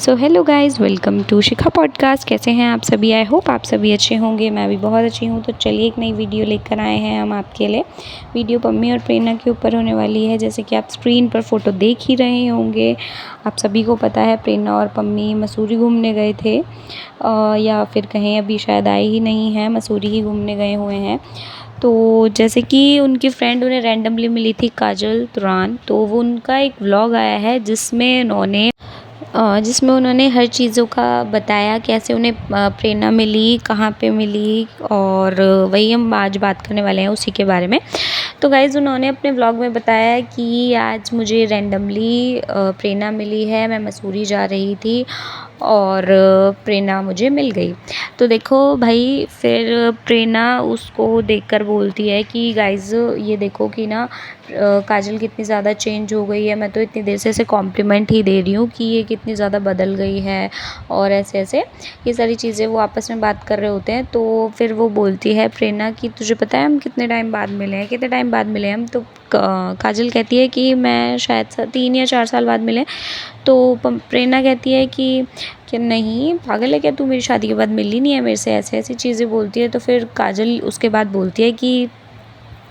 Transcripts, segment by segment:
So hello guys, welcome to Shikha podcast. कैसे हैं आप सभी? आई होप आप सभी अच्छे होंगे। मैं भी बहुत अच्छी हूँ। तो चलिए एक नई वीडियो लेकर आए हैं हम आपके लिए। वीडियो पम्मी और प्रेरणा के ऊपर होने वाली है। जैसे कि आप स्क्रीन पर फ़ोटो देख ही रहे होंगे, आप सभी को पता है प्रेरणा और पम्मी मसूरी घूमने गए थे, या फिर कहीं अभी शायद आए ही नहीं हैं, मसूरी ही घूमने गए हुए हैं। तो जैसे कि उनकी फ्रेंड उन्हें रैंडमली मिली थी, काजल तुरान। तो वो उनका एक व्लॉग आया है जिसमें उन्होंने हर चीज़ों का बताया, कैसे उन्हें प्रेरणा मिली, कहाँ पे मिली, और वही हम आज बात करने वाले हैं उसी के बारे में। तो गाइज़, उन्होंने अपने व्लॉग में बताया कि आज मुझे रैंडमली प्रेरणा मिली है, मैं मसूरी जा रही थी और प्रेरणा मुझे मिल गई। तो देखो भाई, फिर प्रेरणा उसको देखकर बोलती है कि गाइज़ ये देखो कि ना काजल कितनी ज़्यादा चेंज हो गई है। मैं तो इतनी देर से इसे कॉम्प्लीमेंट ही दे रही हूँ कि ये कितनी ज़्यादा बदल गई है, और ऐसे ऐसे ये सारी चीज़ें वो आपस में बात कर रहे होते हैं। तो फिर वो बोलती है प्रेरणा कि तुझे पता है हम कितने टाइम बाद मिले हैं, कितने टाइम बाद मिले हम? तो काजल कहती है कि मैं शायद 3 या 4 साल बाद मिले। तो प्रेरणा कहती है कि नहीं, पागल है क्या तू, मेरी शादी के बाद मिली नहीं है मेरे से, ऐसे ऐसी चीज़ें बोलती है। तो फिर काजल उसके बाद बोलती है कि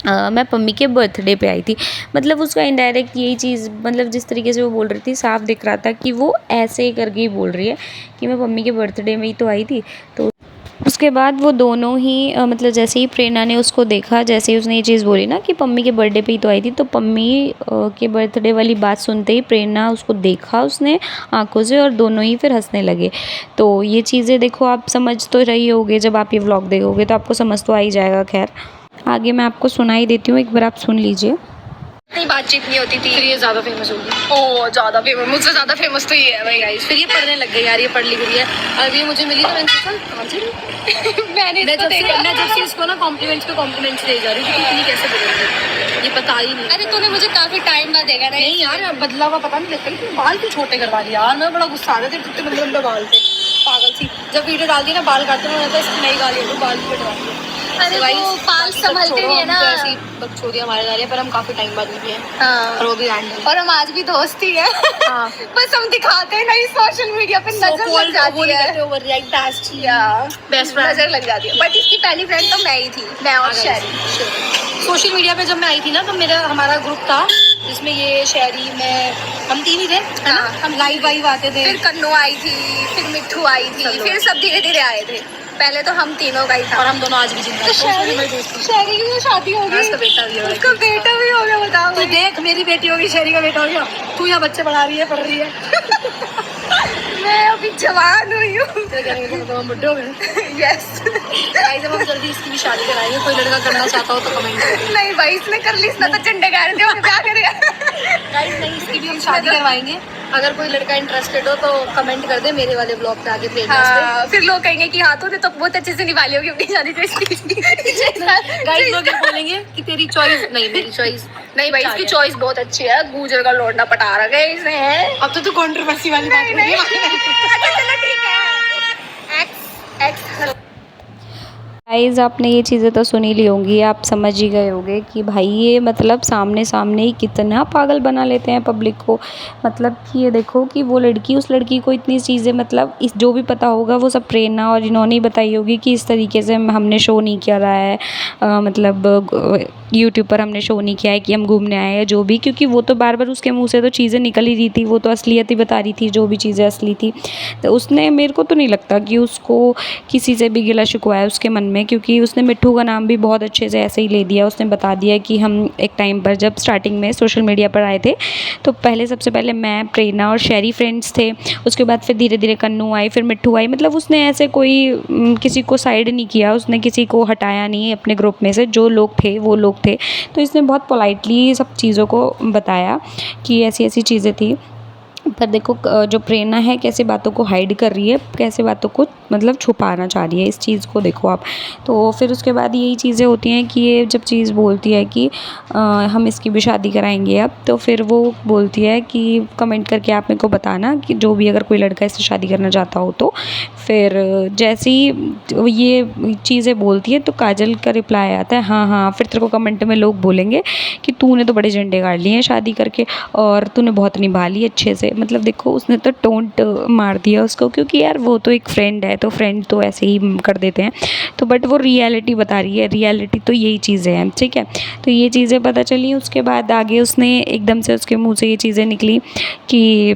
मैं पम्मी के बर्थडे पे आई थी। मतलब उसका इनडायरेक्ट यही चीज़, मतलब जिस तरीके से वो बोल रही थी, साफ दिख रहा था कि वो ऐसे करके ही बोल रही है कि मैं पम्मी के बर्थडे में ही तो आई थी। तो उसके बाद वो दोनों ही मतलब जैसे ही प्रेरणा ने उसको देखा, जैसे ही उसने ये चीज़ बोली ना कि पम्मी के बर्थडे पे ही तो आई थी, तो पम्मी के बर्थडे वाली बात सुनते ही प्रेरणा उसको देखा उसने आंखों से, और दोनों ही फिर हंसने लगे। तो ये चीज़ें देखो, आप समझ तो रही होगे, जब आप ये व्लॉग देखोगे तो आपको समझ तो आ ही जाएगा। खैर, आगे मैं आपको सुनाई देती हूँ, एक बार आप सुन लीजिए। इतनी बातचीत नहीं होती थी, फिर ये ज्यादा फेमस हो गई। ओह, ज्यादा फेमस, मुझसे ज्यादा फेमस तो ये है भाई गाइस। फिर ये पढ़ने लग गई यार, ये पढ़ लिख रही है। अब ये मुझे मिली तो मैंने सोचा मैं जब से इसको ना कॉम्प्लीमेंट्स पे कॉम्प्लीमेंट्स दे जा रही हूँ, इतनी कैसे बदल, ये पता ही नहीं। अरे तूने मुझे काफी टाइम बाद देखा नहीं यार, बदला हुआ पता नहीं लगता। बाल क्यों छोटे करवा दिया यार, मैं बड़ा गुस्सा आ रहा था, कितने लंबे लंबे बाल थे, पागल सी। जब वीडियो डाल दी ना बाल काटते हुए, इसकी नई गाली हो, बाल भी कटवा दिए। अरे वो बाल संभलते नहीं है ना, ऐसी बकचोदियां हमारे जा रही है, पर हम काफी टाइम बाद मिले हैं। हाँ। और वो भी रैंडम, और हम आज भी दोस्त ही है। हाँ। बस हम दिखाते हैं नहीं, सोशल मीडिया पे नजर लग जाती है, ओवररिएक्ट बेस्ट फ्रेंड नजर लग जाती है। बट इसकी पहली फ्रेंड तो मैं ही थी, मैं और शहरी। सोशल मीडिया पे जब मैं आई थी ना, तो हमारा ग्रुप था जिसमें ये शहरी, मैं, हम तीन ही थे, है ना? हम लाइव आते थे। फिर कन्नू आई थी, फिर मिट्ठू आई थी, फिर सब धीरे धीरे आए थे। पहले तो हम तीनों का ही था, और हम दोनों आज भी जिंदा हैं। शहरी की शादी हो गई, उसका बेटा भी हो गया। उसका बेटा भी हो गया। बताओ, तो देख, मेरी बेटी होगी, शहरी का बेटा हो गया। तू यहाँ बच्चे पढ़ा रही है, पढ़ रही है। मैं अभी जवान हुई हूँ। तो हम बुड्ढे हो गए। यस गाइस, अब हम जल्दी इसकी भी शादी कराएंगे। कोई लड़का करना चाहता हो तो कमेंट करें। नहीं भाई, इसने कर ली, इसने तो झंडे गाड़ दिए, और क्या करेगा। गाइस नहीं, इसकी भी हम शादी करवाएंगे। अगर कोई लड़का इंटरेस्टेड हो तो कमेंट कर दे मेरे वाले ब्लॉग पे आगे भेजना। हाँ, फिर लोग कहेंगे कि हाँ, तूने तो बहुत अच्छे से निभा ली होगी अपनी शादी। तो इसकी गाइस लोग ये बोलेंगे कि तेरी चॉइस नहीं, मेरी चॉइस नहीं भाई, इसकी चॉइस बहुत अच्छी है। गूजर का लौंडा पटा रखा है इसने। अब तो तू कंट्रोवर्सी वाली बात कर रही है। अच्छा चलो ठीक है। एक्स गाइज़, आपने ये चीज़ें तो सुन ही ली होंगी, आप समझ ही गए होंगे कि भाई ये मतलब सामने सामने ही कितना पागल बना लेते हैं पब्लिक को। मतलब कि ये देखो कि वो लड़की, उस लड़की को इतनी चीज़ें, मतलब इस जो भी पता होगा वो सब प्रेरणा और इन्होंने ही बताई होगी कि इस तरीके से हमने शो नहीं किया रहा है, मतलब यूट्यूब पर हमने शो नहीं किया है कि हम घूमने आए हैं, जो भी। क्योंकि वो तो बार बार उसके मुँह से तो चीज़ें निकल ही रही थी, वो तो असलियत ही बता रही थी, जो भी चीज़ें असली थी। तो उसने, मेरे को तो नहीं लगता कि उसको किसी से भी गिला शिकवा है उसके मन में, क्योंकि उसने मिट्ठू का नाम भी बहुत अच्छे से ऐसे ही ले दिया। उसने बता दिया कि हम एक टाइम पर जब स्टार्टिंग में सोशल मीडिया पर आए थे, तो पहले सबसे पहले मैं, प्रेरणा और शहरी फ्रेंड्स थे। उसके बाद फिर धीरे धीरे कन्नू आई, फिर मिट्ठू आई। मतलब उसने ऐसे कोई किसी को साइड नहीं किया, उसने किसी को हटाया नहीं अपने ग्रुप में से। जो लोग थे वो लोग थे। तो इसने बहुत पोलाइटली सब चीज़ों को बताया कि ऐसी ऐसी चीज़ें थी। पर देखो जो प्रेरणा है कैसे बातों को हाइड कर रही है, कैसे बातों को मतलब छुपाना चाह रही है, इस चीज़ को देखो आप। तो फिर उसके बाद यही चीज़ें होती हैं कि ये जब चीज़ बोलती है कि हम इसकी भी शादी कराएंगे अब, तो फिर वो बोलती है कि कमेंट करके आप मेरे को बताना कि जो भी, अगर कोई लड़का इससे शादी करना चाहता हो तो। फिर जैसे ही ये चीज़ें बोलती है तो काजल का रिप्लाई आता है, हाँ हाँ, फिर तेरे को कमेंट में लोग बोलेंगे कि तूने तो बड़े झंडे गाड़ लिए हैं शादी करके, और तूने बहुत निभा ली अच्छे से। मतलब देखो उसने तो टोंट मार दिया उसको, क्योंकि यार वो तो एक फ्रेंड है, तो फ्रेंड तो ऐसे ही कर देते हैं। तो बट वो रियलिटी बता रही है, रियलिटी तो यही चीज़ें हैं, ठीक है। तो ये चीज़ें पता चली, उसके बाद आगे उसने एकदम से उसके मुँह से ये चीज़ें निकली कि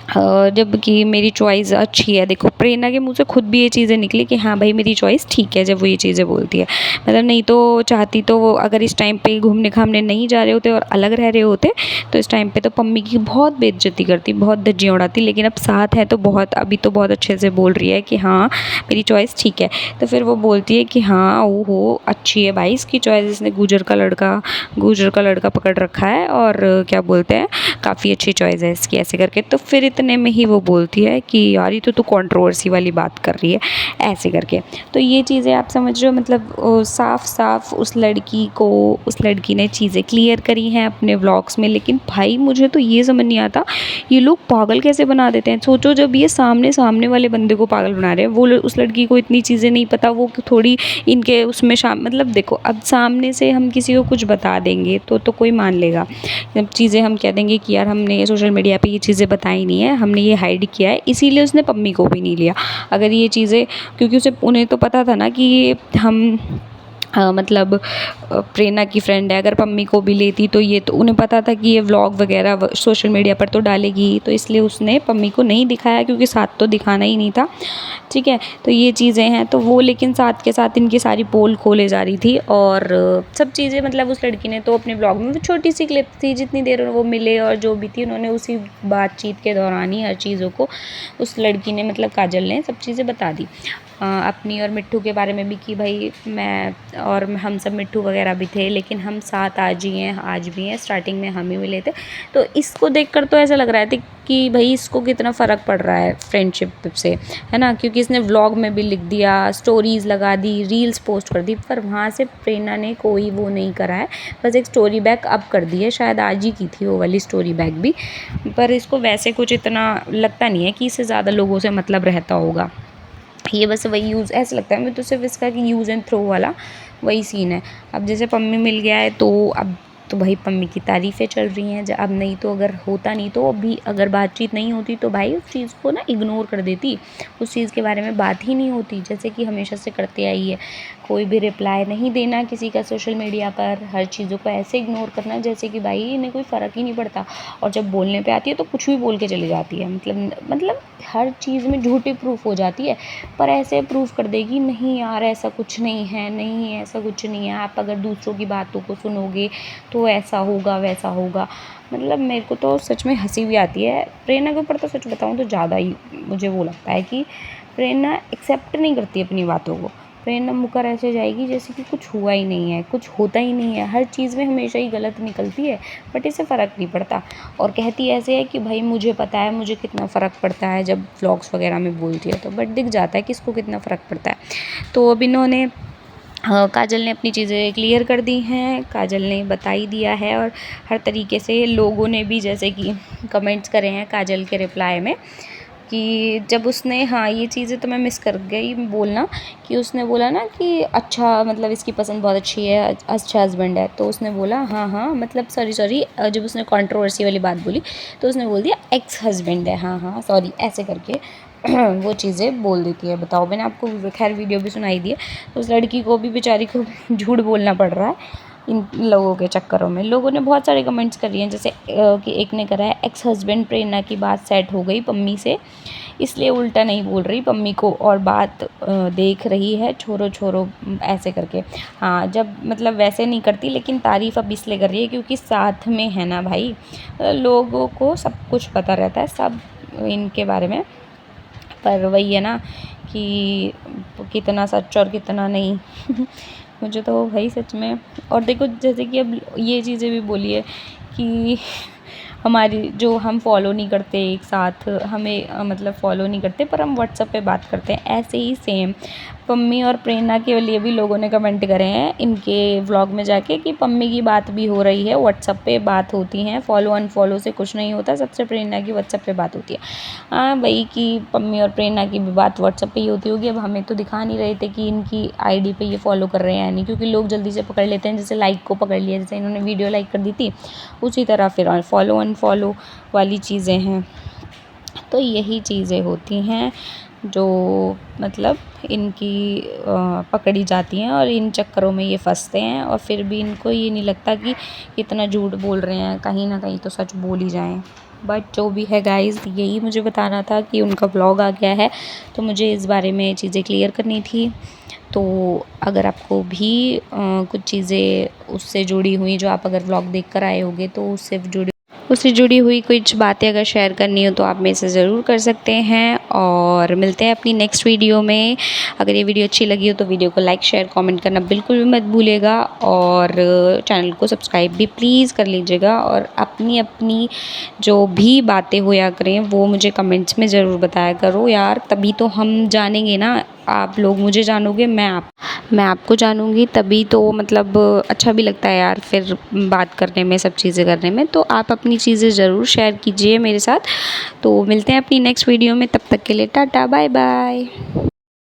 जब कि मेरी चॉइस अच्छी है। देखो प्रेरणा के मुँह से खुद भी ये चीज़ें निकली कि हाँ भाई मेरी चॉइस ठीक है, जब वो ये चीज़ें बोलती है। मतलब नहीं तो चाहती तो वो अगर इस टाइम पे घूमने घामने नहीं जा रहे होते और अलग रह रहे होते, तो इस टाइम पे तो पम्मी की बहुत बेइज्जती करती, बहुत धज्जियाँ उड़ाती। लेकिन अब साथ है तो बहुत, अभी तो बहुत अच्छे से बोल रही है कि हाँ मेरी चॉइस ठीक है। तो फिर वो बोलती है कि हाँ ओहो अच्छी है भाई इसकी चॉइस, इसने गुजर का लड़का पकड़ रखा है, और क्या बोलते हैं काफ़ी अच्छी चॉइस है इसकी, ऐसे करके। तो फिर इतने में ही वो बोलती है कि यार ये तो तू कंट्रोवर्सी वाली बात कर रही है, ऐसे करके। तो ये चीज़ें आप समझ रहे हो, मतलब साफ साफ उस लड़की ने चीज़ें क्लियर करी हैं अपने व्लॉग्स में। लेकिन भाई मुझे तो ये समझ नहीं आता ये लोग पागल कैसे बना देते हैं। सोचो जब ये सामने वाले बंदे को पागल बना रहे हैं, वो उस लड़की को इतनी चीज़ें नहीं पता, वो थोड़ी इनके उसमें मतलब देखो अब सामने से हम किसी को कुछ बता देंगे तो कोई मान लेगा। जब चीज़ें हम कह देंगे कि यार हमने सोशल मीडिया पे ये चीज़ें बताई नहीं है, हमने ये हाइड किया है, इसीलिए उसने पम्मी को भी नहीं लिया। अगर ये चीज़ें, क्योंकि उन्हें तो पता था ना कि ये हम मतलब प्रेरणा की फ्रेंड है, अगर पम्मी को भी लेती तो ये तो उन्हें पता था कि ये व्लॉग वगैरह सोशल मीडिया पर तो डालेगी, तो इसलिए उसने पम्मी को नहीं दिखाया, क्योंकि साथ तो दिखाना ही नहीं था, ठीक है। तो ये चीज़ें हैं। तो वो लेकिन साथ के साथ इनकी सारी पोल खोले जा रही थी, और सब चीज़ें मतलब उस लड़की ने तो अपने ब्लॉग में, वो छोटी सी क्लिप थी जितनी देर वो मिले और जो भी थी, उन्होंने उसी बातचीत के दौरान ही हर चीज़ों को उस लड़की ने, मतलब काजल ने सब चीज़ें बता दी अपनी और मिट्ठू के बारे में भी, कि भाई मैं और हम सब मिट्ठू वगैरह भी थे, लेकिन हम साथ आज भी हैं, स्टार्टिंग में हम ही मिले थे। तो इसको देखकर तो ऐसा लग रहा है कि भाई इसको कितना फ़र्क पड़ रहा है फ्रेंडशिप से, है ना, क्योंकि इसने व्लॉग में भी लिख दिया, स्टोरीज़ लगा दी, रील्स पोस्ट कर दी, पर वहाँ से प्रेरणा ने कोई वो नहीं करा है, बस एक स्टोरी बैक अप कर दी है, शायद आज ही की थी वो वाली स्टोरी बैक भी। पर इसको वैसे कुछ इतना लगता नहीं है कि इससे ज़्यादा लोगों से मतलब रहता होगा, ये बस वही यूज़, ऐसा लगता है मुझे तो सिर्फ इसका कि यूज़ एंड थ्रो वाला वही सीन है। अब जैसे पम्मी मिल गया है तो अब तो भाई पम्मी की तारीफ़ें चल रही हैं, अब नहीं तो अगर होता नहीं तो अभी अगर बातचीत नहीं होती तो भाई उस चीज़ को ना इग्नोर कर देती, उस चीज़ के बारे में बात ही नहीं होती, जैसे कि हमेशा से करते आई है। कोई भी रिप्लाई नहीं देना किसी का सोशल मीडिया पर, हर चीज़ों को ऐसे इग्नोर करना जैसे कि भाई इन्हें कोई फ़र्क ही नहीं पड़ता, और जब बोलने पे आती है तो कुछ भी बोल के चली जाती है, मतलब हर चीज़ में झूठी प्रूफ हो जाती है, पर ऐसे प्रूफ कर देगी नहीं यार ऐसा कुछ नहीं है, नहीं ऐसा कुछ नहीं है, आप अगर दूसरों की बातों को सुनोगे तो ऐसा होगा वैसा होगा। मतलब मेरे को तो सच में हंसी भी आती है प्रेरणा के ऊपर, तो सच बताऊँ तो ज़्यादा ही मुझे वो लगता है कि प्रेरणा एक्सेप्ट नहीं करती अपनी बातों को। प्रेरणा मुकर ऐसे जाएगी जैसे कि कुछ हुआ ही नहीं है, कुछ होता ही नहीं है, हर चीज़ में हमेशा ही गलत निकलती है, बट इसे फ़र्क नहीं पड़ता, और कहती ऐसे है कि भाई मुझे पता है मुझे कितना फ़र्क पड़ता है, जब व्लॉग्स वगैरह में बोलती है तो, बट दिख जाता है कि इसको कितना फ़र्क पड़ता है। तो अब इन्होंने काजल ने अपनी चीज़ें क्लियर कर दी हैं, काजल ने बता ही दिया है, और हर तरीके से लोगों ने भी जैसे कि कमेंट्स करे हैं काजल के रिप्लाई में, कि जब उसने, हाँ ये चीज़ें तो मैं मिस कर गई बोलना, कि उसने बोला ना कि अच्छा मतलब इसकी पसंद बहुत अच्छी है, अच्छा हस्बैंड है, तो उसने बोला हाँ मतलब सॉरी जब उसने कंट्रोवर्सी वाली बात बोली तो उसने बोल दिया एक्स हस्बैंड है, हाँ सॉरी, ऐसे करके वो चीज़ें बोल देती है। बताओ, मैंने आपको खैर वीडियो भी सुनाई दी है, तो उस लड़की को भी बेचारी को झूठ बोलना पड़ रहा है इन लोगों के चक्करों में। लोगों ने बहुत सारे कमेंट्स कर रही हैं, जैसे कि एक ने करा है एक्स हस्बैंड प्रेरणा की बात सेट हो गई पम्मी से, इसलिए उल्टा नहीं बोल रही पम्मी को, और बात देख रही है छोरो ऐसे करके। हाँ जब मतलब वैसे नहीं करती, लेकिन तारीफ़ अब इसलिए कर रही है क्योंकि साथ में है ना भाई, लोगों को सब कुछ पता रहता है सब इनके बारे में, पर वही है ना कि कितना सच और कितना नहीं मुझे तो भाई सच में। और देखो जैसे कि अब ये चीज़ें भी बोली है कि हमारी जो हम फॉलो नहीं करते एक साथ, हमें मतलब फॉलो नहीं करते पर हम व्हाट्सएप पे बात करते हैं, ऐसे ही सेम पम्मी और प्रेरणा के लिए भी लोगों ने कमेंट करे हैं इनके व्लॉग में जाके कि पम्मी की बात भी हो रही है, व्हाट्सएप पे बात होती हैं, फॉलो अनफॉलो से कुछ नहीं होता, सबसे प्रेरणा की व्हाट्सएप पे बात होती है। हाँ भाई कि पम्मी और प्रेरणा की भी बात व्हाट्सएप पे ही होती होगी। अब हमें तो दिखा नहीं रहे थे कि इनकी आईडी पे ये फॉलो कर रहे हैं यानी, क्योंकि लोग जल्दी से पकड़ लेते हैं, जैसे लाइक को पकड़ लिया, जैसे इन्होंने वीडियो लाइक कर दी थी उसी तरह फिर फॉलो अनफॉलो वाली चीज़ें हैं। तो यही चीज़ें होती हैं जो मतलब इनकी पकड़ी जाती हैं और इन चक्करों में ये फंसते हैं, और फिर भी इनको ये नहीं लगता कि इतना झूठ बोल रहे हैं, कहीं ना कहीं तो सच बोल ही जाएं। बट जो भी है गाइस, यही मुझे बताना था कि उनका व्लॉग आ गया है, तो मुझे इस बारे में चीज़ें क्लियर करनी थी। तो अगर आपको भी कुछ चीज़ें उससे जुड़ी हुई, जो आप अगर व्लॉग देख कर आए होंगे, तो उससे जुड़ी हुई कुछ बातें अगर शेयर करनी हो तो आप मेरे से ज़रूर कर सकते हैं। और मिलते हैं अपनी नेक्स्ट वीडियो में। अगर ये वीडियो अच्छी लगी हो तो वीडियो को लाइक शेयर कमेंट करना बिल्कुल भी मत भूलिएगा, और चैनल को सब्सक्राइब भी प्लीज़ कर लीजिएगा। और अपनी अपनी जो भी बातें होया करें वो मुझे कमेंट्स में ज़रूर बताया करो यार, तभी तो हम जानेंगे ना। आप लोग मुझे जानोगे, मैं आपको जानूँगी, तभी तो मतलब अच्छा भी लगता है यार फिर बात करने में, सब चीज़ें करने में। तो आप अपनी चीज़ें ज़रूर शेयर कीजिए मेरे साथ। तो मिलते हैं अपनी नेक्स्ट वीडियो में, तब तक के लिए टाटा बाय बाय।